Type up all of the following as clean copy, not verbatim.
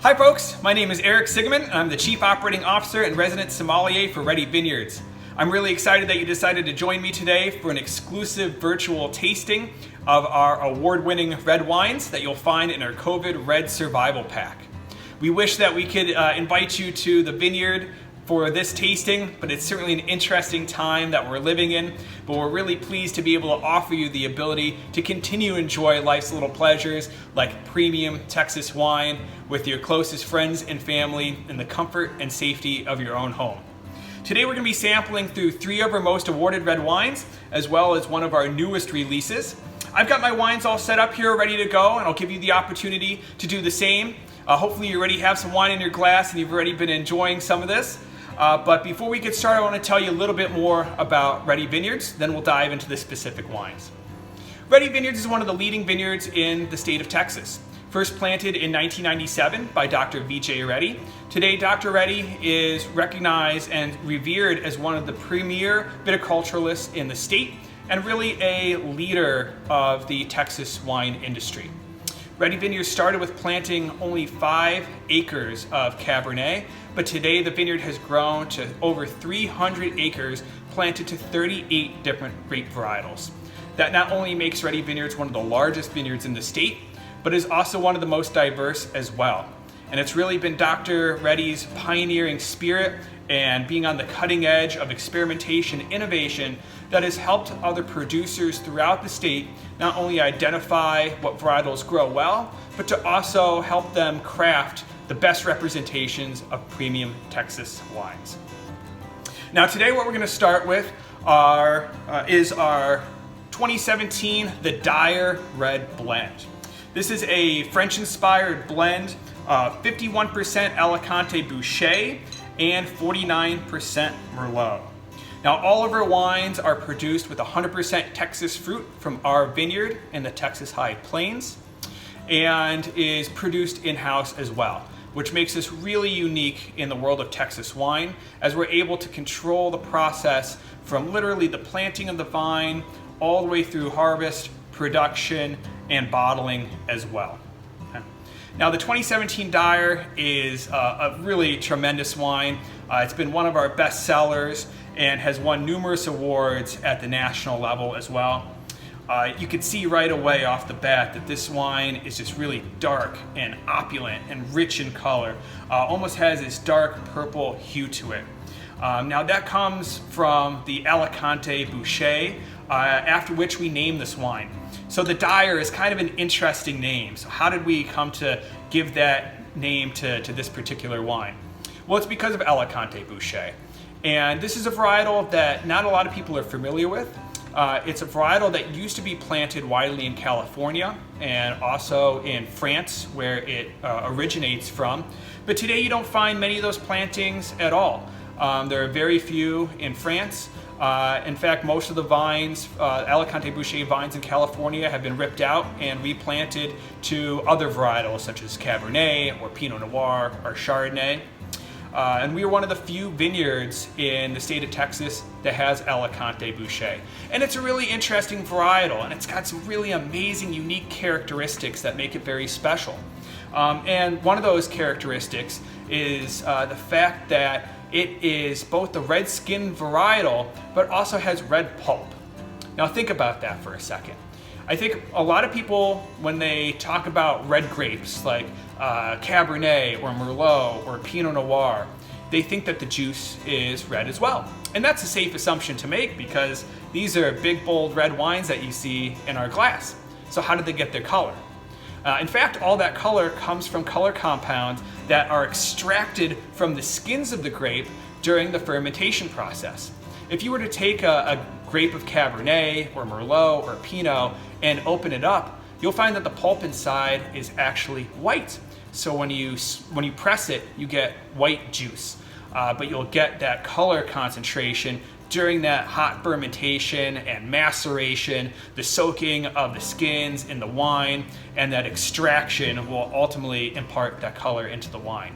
Hi folks, my name is Eric Sigeman and I'm the Chief Operating Officer and Resident Sommelier for Reddy Vineyards. I'm really excited that you decided to join me today for an exclusive virtual tasting of our award-winning red wines that you'll find in our COVID Red Survival Pack. We wish that we could invite you to the vineyard for this tasting, but it's certainly an interesting time that we're living in, but we're really pleased to be able to offer you the ability to continue to enjoy life's little pleasures like premium Texas wine with your closest friends and family in the comfort and safety of your own home. Today we're going to be sampling through 3 of our most awarded red wines, as well as one of our newest releases. I've got my wines all set up here ready to go, and I'll give you the opportunity to do the same. Hopefully you already have some wine in your glass and you've already been enjoying some of this. But before we get started, I want to tell you a little bit more about Reddy Vineyards, then we'll dive into the specific wines. Reddy Vineyards is one of the leading vineyards in the state of Texas. First planted in 1997 by Dr. V.J. Reddy. Today, Dr. Reddy is recognized and revered as one of the premier viticulturalists in the state and really a leader of the Texas wine industry. Reddy Vineyards started with planting only 5 acres of Cabernet, but today the vineyard has grown to over 300 acres planted to 38 different grape varietals. That not only makes Reddy Vineyards one of the largest vineyards in the state, but is also one of the most diverse as well. And it's really been Dr. Reddy's pioneering spirit and being on the cutting edge of experimentation and innovation that has helped other producers throughout the state not only identify what varietals grow well, but to also help them craft the best representations of premium Texas wines. Now today what we're going to start with is our 2017 the Dyer Red Blend. This is a French-inspired blend of 51% Alicante Bouschet and 49% Merlot. Now all of our wines are produced with 100% Texas fruit from our vineyard in the Texas High Plains and is produced in-house as well, which makes us really unique in the world of Texas wine as we're able to control the process from literally the planting of the vine all the way through harvest, production, and bottling as well. Now the 2017 Dyer is a really tremendous wine. It's been one of our best sellers and has won numerous awards at the national level as well. You could see right away off the bat that this wine is just really dark and opulent and rich in color. Almost has this dark purple hue to it. Now that comes from the Alicante Bouschet, after which we named this wine. So the Dyer is kind of an interesting name. So how did we come to give that name to this particular wine? Well, it's because of Alicante Bouschet. And this is a varietal that not a lot of people are familiar with. It's a varietal that used to be planted widely in California and also in France, where it originates from. But today you don't find many of those plantings at all. There are very few in France. In fact, most of the vines, Alicante Bouschet vines in California have been ripped out and replanted to other varietals such as Cabernet or Pinot Noir or Chardonnay. And we are one of the few vineyards in the state of Texas that has Alicante Bouschet. And it's a really interesting varietal, and it's got some really amazing, unique characteristics that make it very special. And one of those characteristics is the fact that it is both the red skin varietal, but also has red pulp. Now think about that for a second. I think a lot of people, when they talk about red grapes like Cabernet or Merlot or Pinot Noir, they think that the juice is red as well. And that's a safe assumption to make because these are big, bold red wines that you see in our glass. So how did they get their color? In fact, all that color comes from color compounds that are extracted from the skins of the grape during the fermentation process. If you were to take a grape of Cabernet or Merlot or Pinot and open it up, you'll find that the pulp inside is actually white. So when you press it, you get white juice, but you'll get that color concentration during that hot fermentation and maceration, the soaking of the skins in the wine, and that extraction will ultimately impart that color into the wine.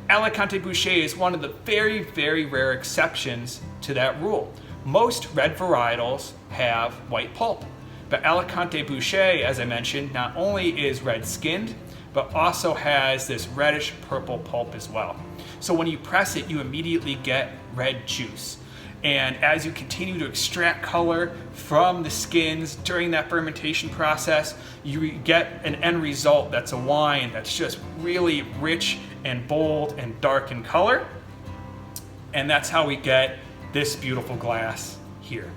Alicante Bouschet is one of the very, very rare exceptions to that rule. Most red varietals have white pulp, but Alicante Bouschet, as I mentioned, not only is red-skinned, but also has this reddish purple pulp as well. So when you press it, you immediately get red juice. And as you continue to extract color from the skins during that fermentation process, you get an end result that's a wine that's just really rich and bold and dark in color. And that's how we get this beautiful glass here.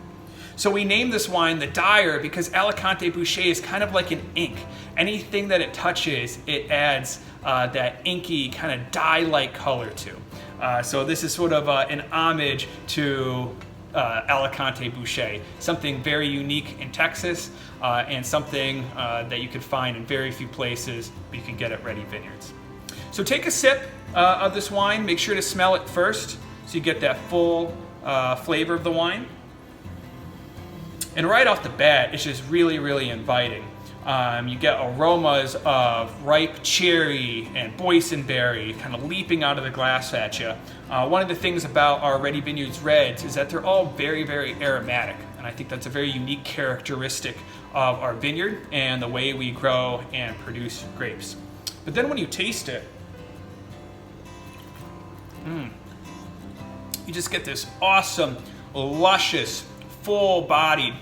So we named this wine the Dyer because Alicante Bouschet is kind of like an ink. Anything that it touches, it adds that inky kind of dye-like color to. So this is sort of an homage to Alicante Bouschet, something very unique in Texas and something that you could find in very few places, but you can get at Reddy Vineyards. So take a sip of this wine. Make sure to smell it first so you get that full flavor of the wine. And right off the bat, it's just really, really inviting. You get aromas of ripe cherry and boysenberry kind of leaping out of the glass at you. One of the things about our Reddy Vineyards Reds is that they're all very, very aromatic. And I think that's a very unique characteristic of our vineyard and the way we grow and produce grapes. But then when you taste it, you just get this awesome, luscious, full-bodied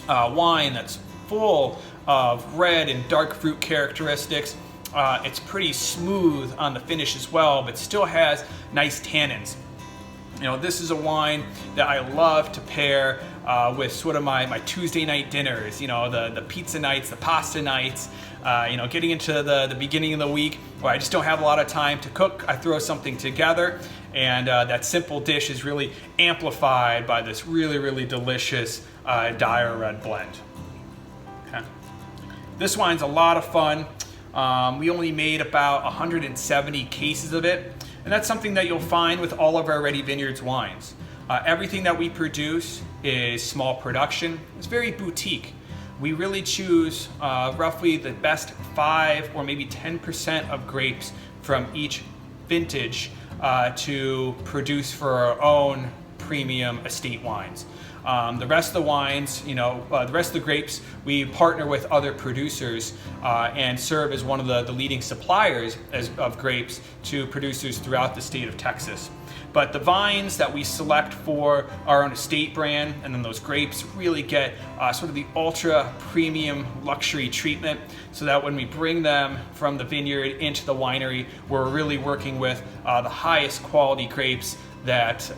wine that's full of red and dark fruit characteristics. It's pretty smooth on the finish as well, but still has nice tannins. You know, this is a wine that I love to pair with sort of my Tuesday night dinners, you know, the pizza nights, the pasta nights, you know, getting into the beginning of the week where I just don't have a lot of time to cook. I throw something together, and that simple dish is really amplified by this really, really delicious Dyer Red Blend. Okay. This wine's a lot of fun. We only made about 170 cases of it, and that's something that you'll find with all of our Reddy Vineyards wines. Everything that we produce is small production. It's very boutique. We really choose roughly the best 5 or maybe 10% of grapes from each vintage to produce for our own premium estate wines. The rest of the wines, you know, the rest of the grapes, we partner with other producers and serve as one of the leading suppliers of grapes to producers throughout the state of Texas. But the vines that we select for our own estate brand and then those grapes really get sort of the ultra premium luxury treatment, so that when we bring them from the vineyard into the winery, we're really working with the highest quality grapes that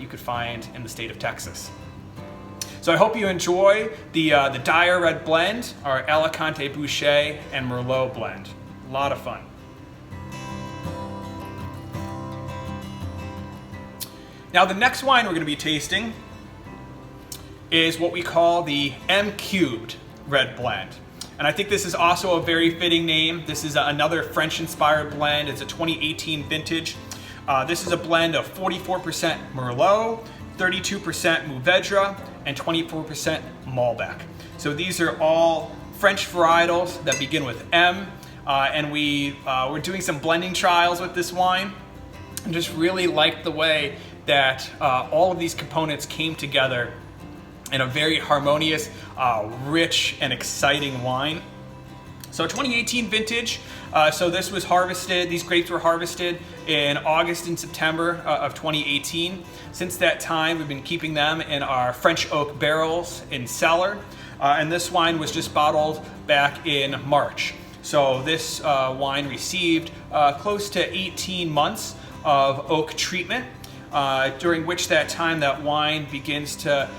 you could find in the state of Texas. So I hope you enjoy the Dyer Red Blend, our Alicante Bouschet and Merlot blend. A lot of fun. Now the next wine we're going to be tasting is what we call the M³ Red Blend. And I think this is also a very fitting name. This is another French-inspired blend. It's a 2018 vintage. This is a blend of 44% Merlot, 32% Mourvedre, and 24% Malbec. So these are all French varietals that begin with M, and we're doing some blending trials with this wine, and just really liked the way that all of these components came together in a very harmonious, rich, and exciting wine. So 2018 vintage, so this was harvested, these grapes were harvested in August and September of 2018. Since that time, we've been keeping them in our French oak barrels in cellar, and this wine was just bottled back in March. So this wine received close to 18 months of oak treatment, during which that time that wine begins to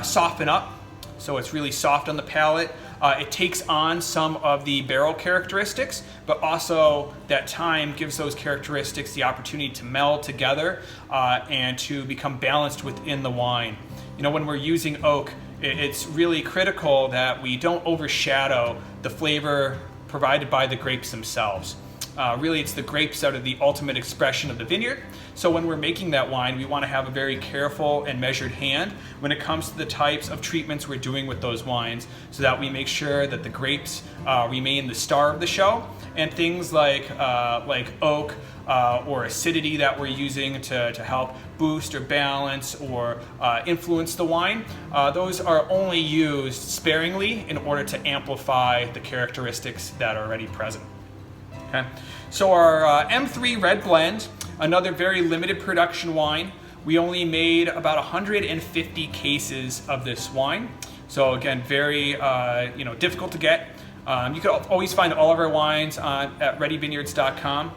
soften up. So it's really soft on the palate. It takes on some of the barrel characteristics, but also that time gives those characteristics the opportunity to meld together and to become balanced within the wine. You know, when we're using oak, it's really critical that we don't overshadow the flavor provided by the grapes themselves. Really, it's the grapes that are the ultimate expression of the vineyard. So when we're making that wine, we want to have a very careful and measured hand when it comes to the types of treatments we're doing with those wines, so that we make sure that the grapes remain the star of the show, and things like oak or acidity that we're using to help boost or balance or influence the wine, those are only used sparingly in order to amplify the characteristics that are already present. Okay, so our M3 Red Blend, another very limited production wine. We only made about 150 cases of this wine. So again, very difficult to get. You can always find all of our wines at reddyvineyards.com.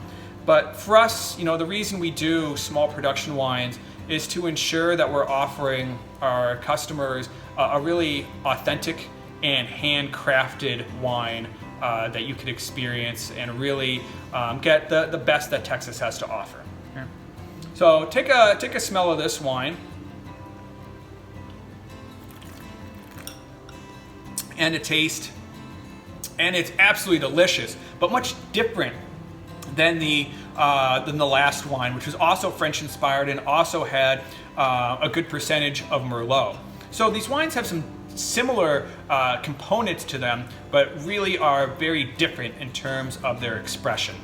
But for us, the reason we do small production wines is to ensure that we're offering our customers a really authentic and handcrafted wine that you can experience and really get the best that Texas has to offer. Okay. So take a smell of this wine, and a taste, and it's absolutely delicious, but much different than the last wine, which was also French inspired and also had a good percentage of Merlot. So these wines have some similar components to them, but really are very different in terms of their expression.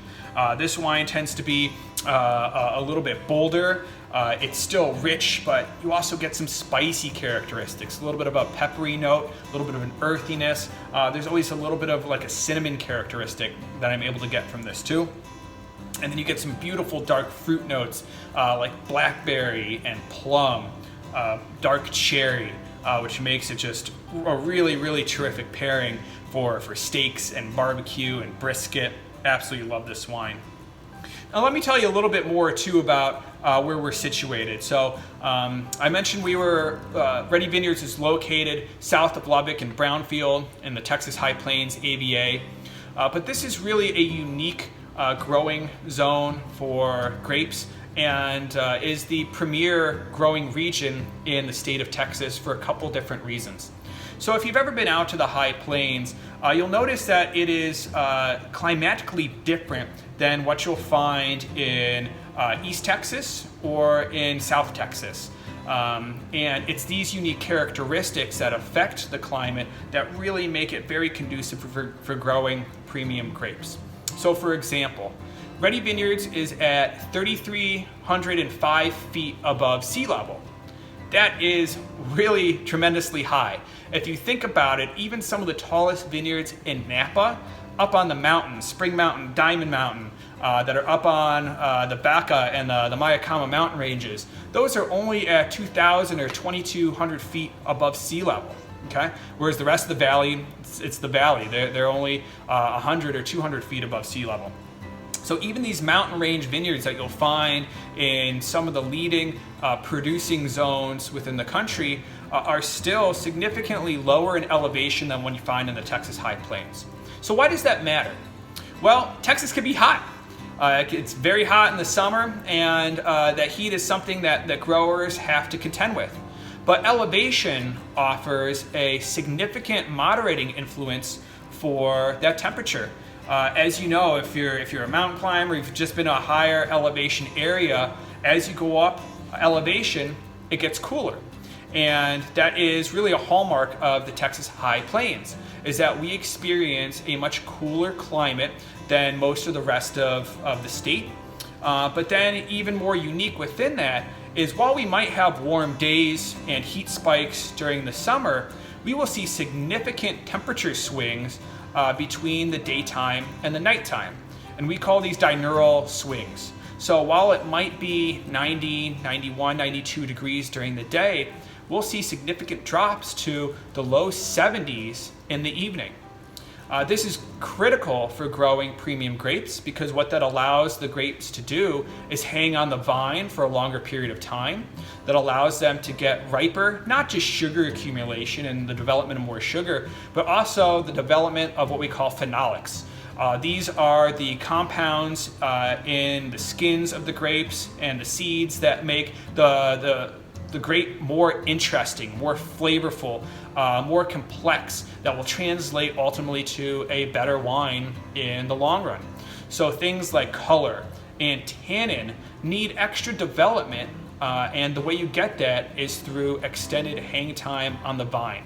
This wine tends to be a little bit bolder. It's still rich, but you also get some spicy characteristics, a little bit of a peppery note, a little bit of an earthiness. There's always a little bit of like a cinnamon characteristic that I'm able to get from this too. And then you get some beautiful dark fruit notes like blackberry and plum, dark cherry, which makes it just a really, really terrific pairing for steaks and barbecue and brisket. Absolutely love this wine. Now let me tell you a little bit more too about where we're situated. So I mentioned Reddy Vineyards is located south of Lubbock in Brownfield in the Texas High Plains AVA. But this is really a unique growing zone for grapes and is the premier growing region in the state of Texas for a couple different reasons. So if you've ever been out to the High Plains, you'll notice that it is climatically different than what you'll find in East Texas or in South Texas. And it's these unique characteristics that affect the climate that really make it very conducive for growing premium grapes. So for example, Reddy Vineyards is at 3,305 feet above sea level. That is really tremendously high. If you think about it, even some of the tallest vineyards in Napa, up on the mountains, Spring Mountain, Diamond Mountain, that are up on the Baca and the Mayakama mountain ranges, those are only at 2,000 or 2,200 feet above sea level. Okay? Whereas the rest of the valley, it's the valley. They're only 100 or 200 feet above sea level. So even these mountain range vineyards that you'll find in some of the leading producing zones within the country are still significantly lower in elevation than what you find in the Texas High Plains. So why does that matter? Well, Texas can be hot. It's very hot in the summer, and that heat is something that growers have to contend with. But elevation offers a significant moderating influence for that temperature. As you know, if you're a mountain climber, you've just been in a higher elevation area, as you go up elevation, it gets cooler. And that is really a hallmark of the Texas High Plains, is that we experience a much cooler climate than most of the rest of the state. But then even more unique within that is while we might have warm days and heat spikes during the summer, we will see significant temperature swings between the daytime and the nighttime. And we call these diurnal swings. So while it might be 90, 91, 92 degrees during the day, we'll see significant drops to the low 70s in the evening. This is critical for growing premium grapes because what that allows the grapes to do is hang on the vine for a longer period of time. That allows them to get riper, not just sugar accumulation and the development of more sugar, but also the development of what we call phenolics. These are the compounds in the skins of the grapes and the seeds that make the grape more interesting, more flavorful, more complex, that will translate ultimately to a better wine in the long run. So things like color and tannin need extra development, and the way you get that is through extended hang time on the vine.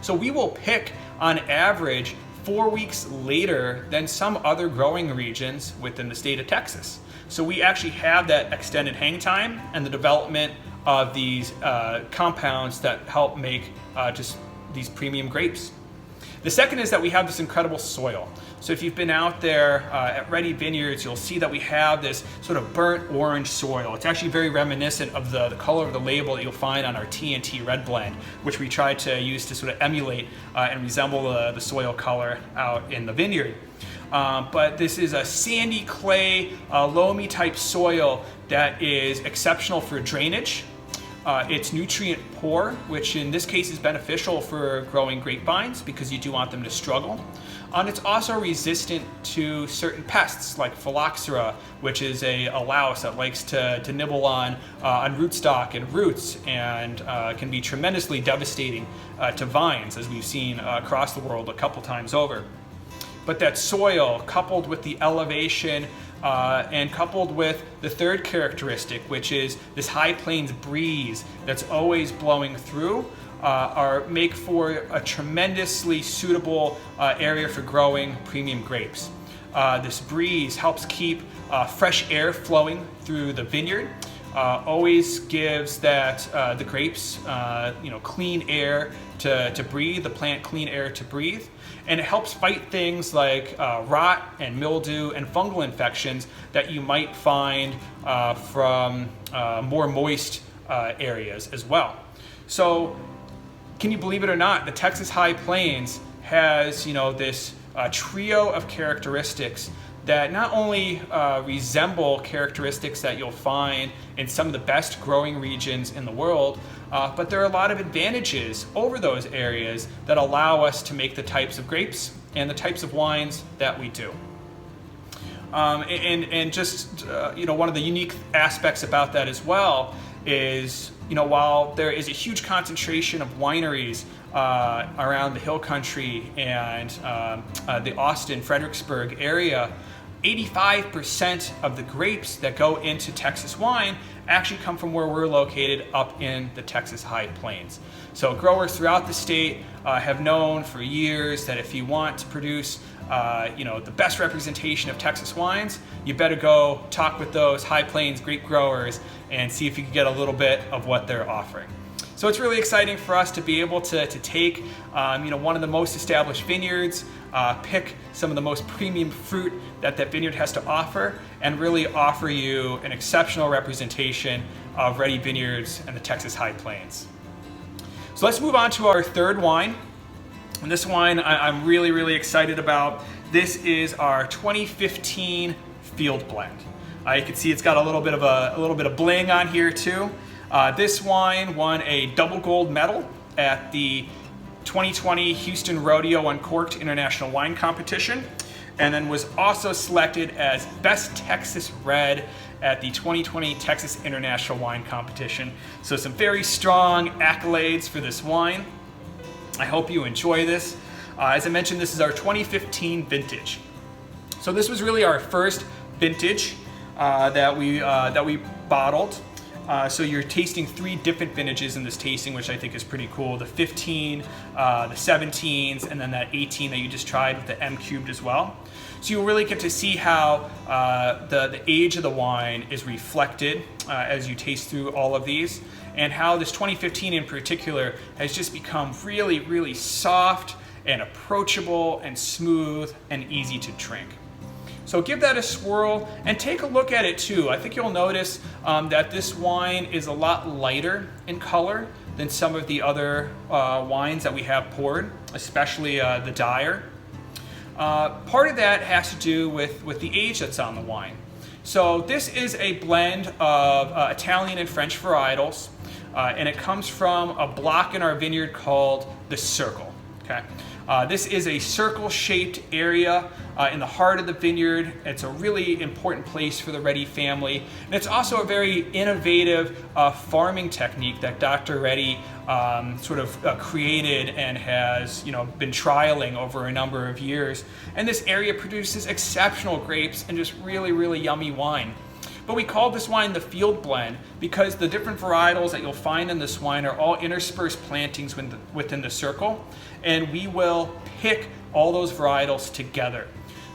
So we will pick on average 4 weeks later than some other growing regions within the state of Texas. So we actually have that extended hang time and the development of these compounds that help make just these premium grapes. The second is that we have this incredible soil. So if you've been out there at Reddy Vineyards, you'll see that we have this sort of burnt orange soil. It's actually very reminiscent of the color of the label that you'll find on our T&T Red Blend, which we tried to use to sort of emulate and resemble the soil color out in the vineyard. But this is a sandy clay, loamy type soil that is exceptional for drainage. It's nutrient poor, which in this case is beneficial for growing grapevines because you do want them to struggle. And it's also resistant to certain pests like phylloxera, which is a louse that likes to nibble on rootstock and roots and can be tremendously devastating to vines, as we've seen across the world a couple times over. But that soil, coupled with the elevation and coupled with the third characteristic, which is this high plains breeze that's always blowing through, make for a tremendously suitable area for growing premium grapes. This breeze helps keep fresh air flowing through the vineyard, always gives the grapes clean air to breathe, the plant clean air to breathe, and it helps fight things like rot and mildew and fungal infections that you might find from more moist areas as well. So, can you believe it or not, the Texas High Plains has this trio of characteristics that not only resemble characteristics that you'll find in some of the best growing regions in the world, but there are a lot of advantages over those areas that allow us to make the types of grapes and the types of wines that we do. One of the unique aspects about that as well is, while there is a huge concentration of wineries around the Hill Country and the Austin, Fredericksburg area, 85% of the grapes that go into Texas wine actually come from where we're located up in the Texas High Plains. So growers throughout the state have known for years that if you want to produce the best representation of Texas wines, you better go talk with those High Plains grape growers and see if you can get a little bit of what they're offering. So it's really exciting for us to be able to take one of the most established vineyards, pick some of the most premium fruit that vineyard has to offer, and really offer you an exceptional representation of Reddy Vineyards and the Texas High Plains. So let's move on to our third wine. And this wine I'm really, really excited about. This is our 2015 Field Blend. You can see it's got a little bit of bling on here too. This wine won a double gold medal at the 2020 Houston Rodeo Uncorked International Wine Competition, and then was also selected as Best Texas Red at the 2020 Texas International Wine Competition. So some very strong accolades for this wine. I hope you enjoy this. As I mentioned, this is our 2015 vintage. So this was really our first vintage that we bottled. So you're tasting 3 different vintages in this tasting, which I think is pretty cool. The 15, the 17s, and then that 18 that you just tried with the M cubed as well. So you'll really get to see how the age of the wine is reflected as you taste through all of these, and how this 2015 in particular has just become really, really soft and approachable and smooth and easy to drink. So give that a swirl and take a look at it too. I think you'll notice that this wine is a lot lighter in color than some of the other wines that we have poured, especially the Dyer. Part of that has to do with the age that's on the wine. So this is a blend of Italian and French varietals, and it comes from a block in our vineyard called the Circle. Okay. This is a circle-shaped area in the heart of the vineyard. It's a really important place for the Reddy family. And it's also a very innovative farming technique that Dr. Reddy created and has been trialing over a number of years. And this area produces exceptional grapes and just really, really yummy wine. But we call this wine the Field Blend because the different varietals that you'll find in this wine are all interspersed plantings within the circle, and we will pick all those varietals together.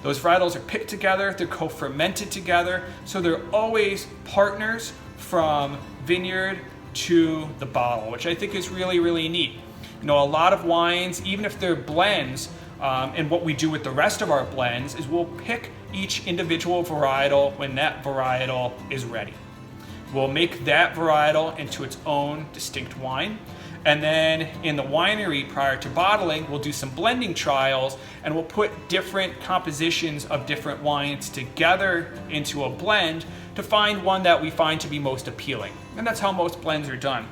Those varietals are picked together, they're co-fermented together, so they're always partners from vineyard to the bottle, which I think is really, really neat. A lot of wines, even if they're blends, And what we do with the rest of our blends is we'll pick each individual varietal when that varietal is ready. We'll make that varietal into its own distinct wine. And then in the winery prior to bottling, we'll do some blending trials and we'll put different compositions of different wines together into a blend to find one that we find to be most appealing. And that's how most blends are done.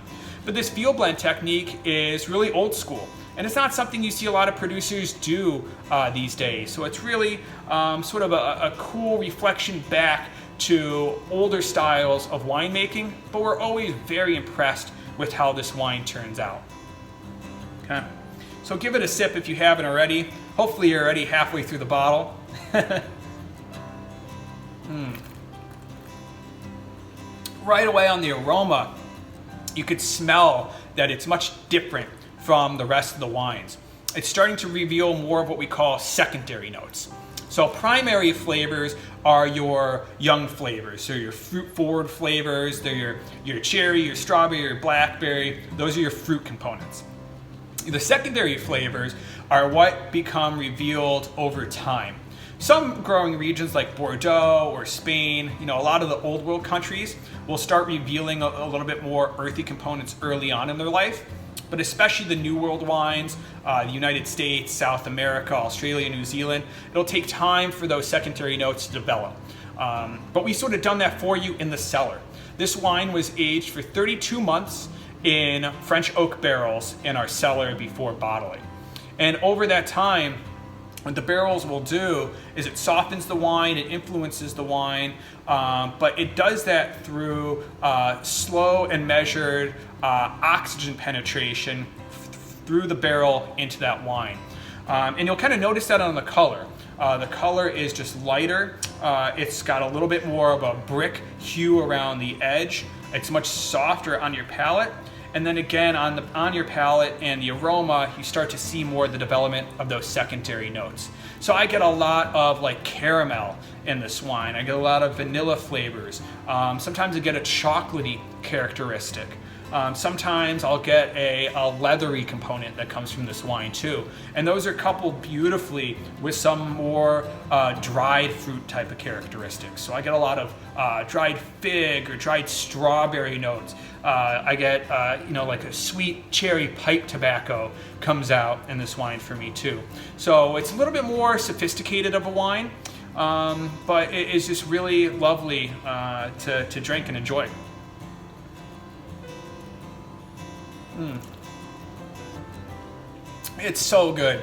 But this field blend technique is really old school. And it's not something you see a lot of producers do these days. So it's really sort of a cool reflection back to older styles of winemaking, but we're always very impressed with how this wine turns out. Okay, so give it a sip if you haven't already. Hopefully you're already halfway through the bottle. Right away on the aroma, you could smell that it's much different from the rest of the wines. It's starting to reveal more of what we call secondary notes. So primary flavors are your young flavors, so your fruit forward flavors, they're your cherry, your strawberry, your blackberry, those are your fruit components. The secondary flavors are what become revealed over time. Some growing regions like Bordeaux or Spain, a lot of the old world countries will start revealing a little bit more earthy components early on in their life. But especially the New World wines, the United States, South America, Australia, New Zealand, it'll take time for those secondary notes to develop. But we sort of done that for you in the cellar. This wine was aged for 32 months in French oak barrels in our cellar before bottling. And over that time, what the barrels will do is it softens the wine, it influences the wine, but it does that through slow and measured oxygen penetration through the barrel into that wine. And you'll kind of notice that on the color. The color is just lighter. It's got a little bit more of a brick hue around the edge. It's much softer on your palate. And then again, on your palate and the aroma, you start to see more of the development of those secondary notes. So I get a lot of like caramel in this wine. I get a lot of vanilla flavors. Sometimes I get a chocolatey characteristic. Sometimes I'll get a leathery component that comes from this wine too. And those are coupled beautifully with some more dried fruit type of characteristics. So I get a lot of dried fig or dried strawberry notes. I get, like a sweet cherry pipe tobacco comes out in this wine for me too. So it's a little bit more sophisticated of a wine, but it is just really lovely to drink and enjoy. It's so good.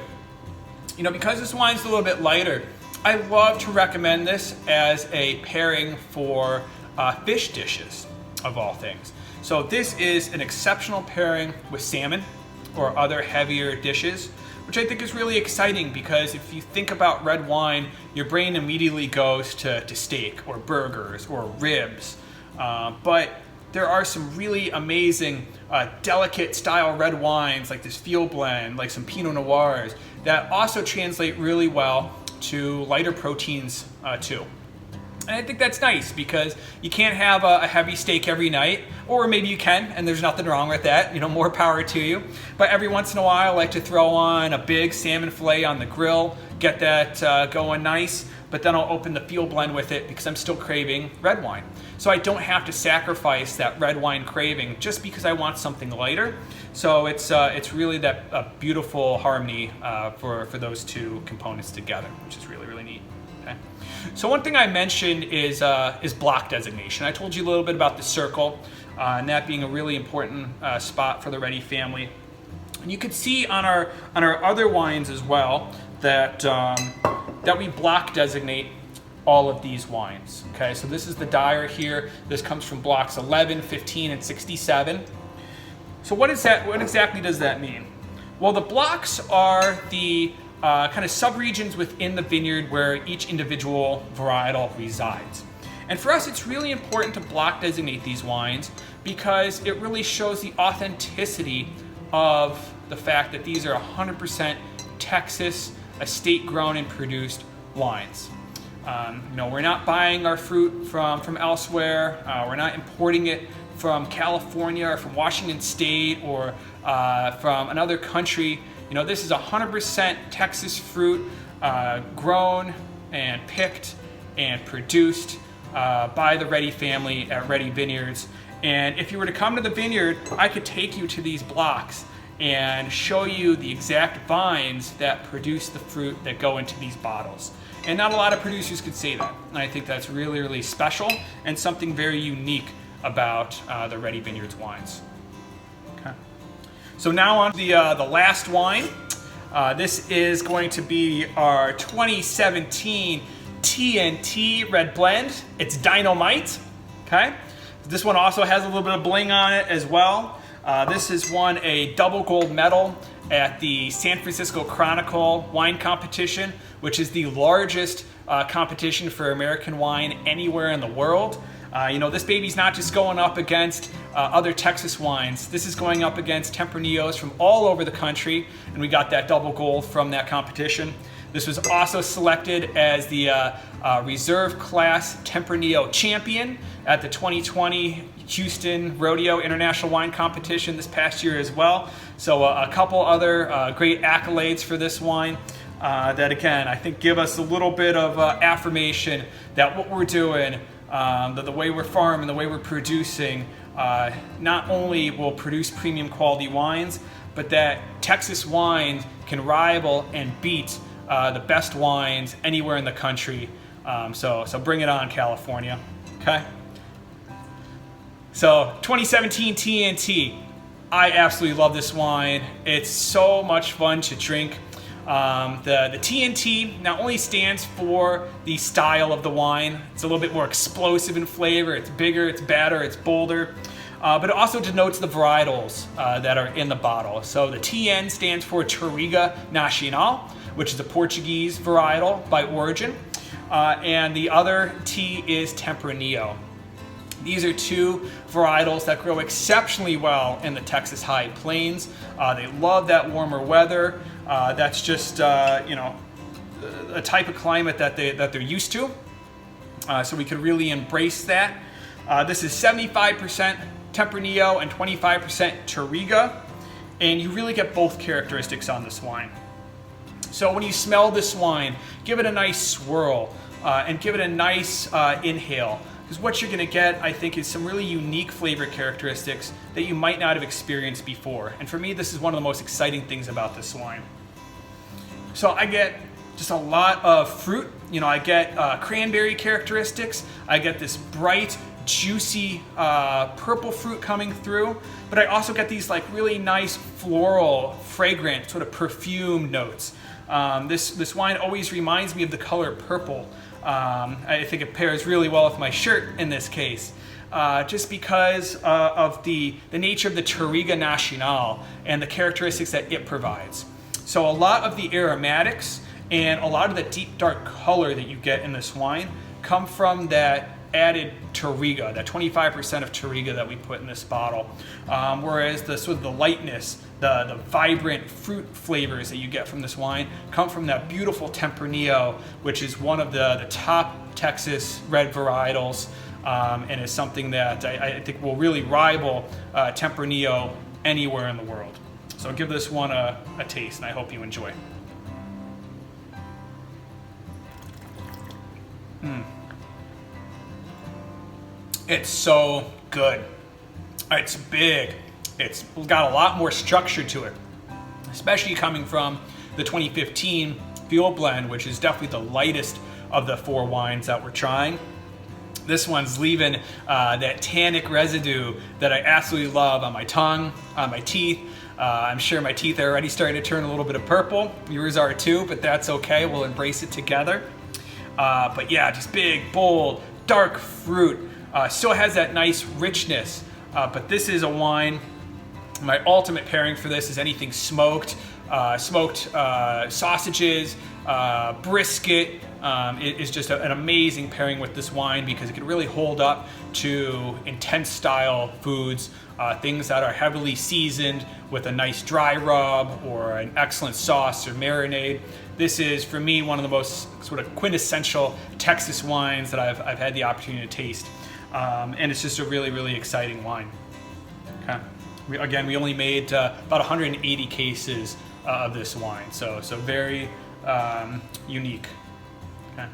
Because this wine's a little bit lighter, I love to recommend this as a pairing for fish dishes, of all things. So this is an exceptional pairing with salmon or other heavier dishes, which I think is really exciting because if you think about red wine, your brain immediately goes to steak or burgers or ribs. But there are some really amazing delicate style red wines like this field blend, like some Pinot Noirs, that also translate really well to lighter proteins too. And I think that's nice because you can't have a heavy steak every night, or maybe you can, and there's nothing wrong with that, more power to you. But every once in a while, I like to throw on a big salmon fillet on the grill, get that going nice, but then I'll open the field blend with it because I'm still craving red wine. So I don't have to sacrifice that red wine craving just because I want something lighter. So it's really that beautiful harmony for those two components together, which is really, really neat. Okay. So one thing I mentioned is block designation. I told you a little bit about the circle, and that being a really important spot for the Reddy family. And you can see on our other wines as well that we block designate all of these wines. Okay, so this is the Dyer here. This comes from blocks 11, 15, and 67. So what exactly does that mean? Well, the blocks are the kind of subregions within the vineyard where each individual varietal resides. And for us, it's really important to block designate these wines because it really shows the authenticity of the fact that these are 100% Texas, estate grown and produced wines. We're not buying our fruit from elsewhere. We're not importing it from California or from Washington State or from another country You know, this is 100% Texas fruit, grown and picked and produced by the Reddy family at Reddy Vineyards. And if you were to come to the vineyard, I could take you to these blocks and show you the exact vines that produce the fruit that go into these bottles. And not a lot of producers could say that. And I think that's really, really special and something very unique about the Reddy Vineyards wines. Okay. So now on to the last wine. This is going to be our 2017 TNT Red Blend. It's Dynamite. Okay. This one also has a little bit of bling on it as well. This has won a double gold medal at the San Francisco Chronicle wine competition, which is the largest competition for American wine anywhere in the world. You know, this baby's not just going up against other Texas wines. This is going up against Tempranillos from all over the country, and we got that double gold from that competition. This was also selected as the Reserve Class Tempranillo Champion at the 2020 Houston Rodeo International Wine Competition this past year as well. So a couple other great accolades for this wine that, again, I think give us a little bit of affirmation that what we're doing, the way we're farming, the way we're producing, not only will produce premium quality wines, but that Texas wines can rival and beat the best wines anywhere in the country. So bring it on, California. Okay. So 2017 TNT, I absolutely love this wine. It's so much fun to drink. The TNT not only stands for the style of the wine, it's a little bit more explosive in flavor, it's bigger, it's badder, it's bolder, but it also denotes the varietals that are in the bottle. So the TN stands for Touriga Nacional, which is a Portuguese varietal by origin, and the other T is Tempranillo. These are two varietals that grow exceptionally well in the Texas High Plains. They love that warmer weather. That's just you know, a type of climate that they're used to. So we could really embrace that. This is 75% Tempranillo and 25% Touriga, and you really get both characteristics on this wine. So when you smell this wine, give it a nice swirl and give it a nice inhale. Because what you're going to get, I think, is some really unique flavor characteristics that you might not have experienced before. And for me, this is one of the most exciting things about this wine. So I get just a lot of fruit. You know, I get cranberry characteristics. I get this bright, juicy purple fruit coming through. But I also get these like really nice floral, fragrant, sort of perfume notes. This wine always reminds me of the color purple. I think it pairs really well with my shirt in this case, just because of the nature of the Touriga Nacional and the characteristics that it provides. So a lot of the aromatics and a lot of the deep dark color that you get in this wine come from that added Touriga, that 25% of Touriga that we put in this bottle. Whereas the sort of the lightness, the vibrant fruit flavors that you get from this wine come from that beautiful Tempranillo, which is one of the top Texas red varietals, and is something that I think will really rival Tempranillo anywhere in the world. So give this one a taste, and I hope you enjoy. It's so good. It's big. It's got a lot more structure to it, especially coming from the 2015 Field Blend, which is definitely the lightest of the four wines that we're trying. This one's leaving that tannic residue that I absolutely love on my tongue, on my teeth. I'm sure my teeth are already starting to turn a little bit of purple. Yours are too, but that's okay. We'll embrace it together. But yeah, just big, bold, dark fruit. Still has that nice richness. But this is a wine, my ultimate pairing for this is anything smoked. Smoked sausages, brisket. It is just an amazing pairing with this wine because it can really hold up to intense style foods, things that are heavily seasoned with a nice dry rub or an excellent sauce or marinade. This is, for me, one of the most sort of quintessential Texas wines that I've had the opportunity to taste. And it's just a really, really exciting wine. Okay. We only made about 180 cases of this wine. So very unique. Okay.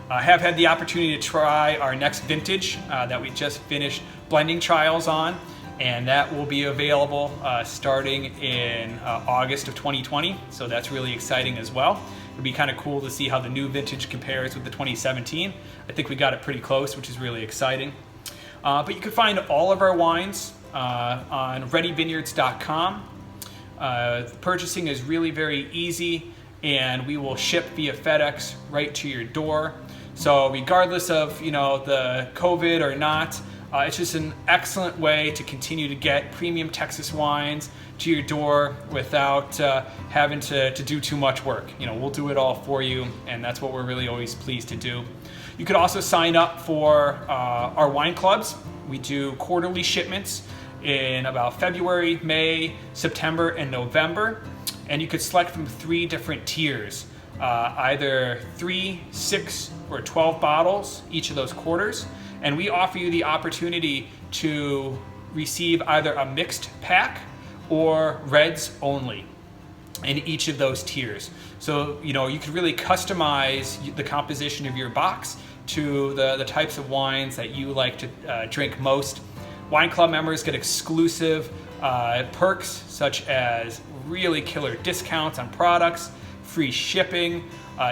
I have had the opportunity to try our next vintage that we just finished blending trials on, and that will be available starting in August of 2020. So that's really exciting as well. It'd be kind of cool to see how the new vintage compares with the 2017. I think we got it pretty close, which is really exciting. But you can find all of our wines on reddyvineyards.com. Purchasing is really very easy, and we will ship via FedEx right to your door. So regardless of the COVID or not, it's just an excellent way to continue to get premium Texas wines to your door without having to do too much work. We'll do it all for you, and that's what we're really always pleased to do. You could also sign up for our wine clubs. We do quarterly shipments in about February, May, September, and November. And you could select from 3 different tiers, either 3, 6, or 12 bottles each of those quarters. And we offer you the opportunity to receive either a mixed pack or reds only in each of those tiers. So you can really customize the composition of your box to the types of wines that you like to drink most. Wine Club members get exclusive perks such as really killer discounts on products, free shipping,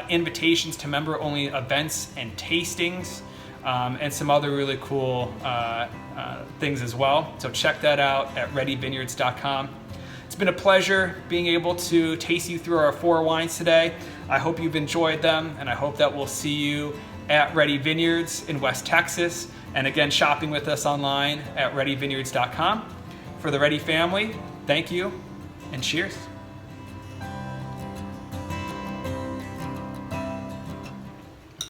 invitations to member-only events and tastings, and some other really cool things as well. So check that out at reddyvineyards.com. It's been a pleasure being able to taste you through our 4 wines today. I hope you've enjoyed them, and I hope that we'll see you at Reddy Vineyards in West Texas, and again, shopping with us online at reddyvineyards.com. For the Reddy family, thank you, and cheers.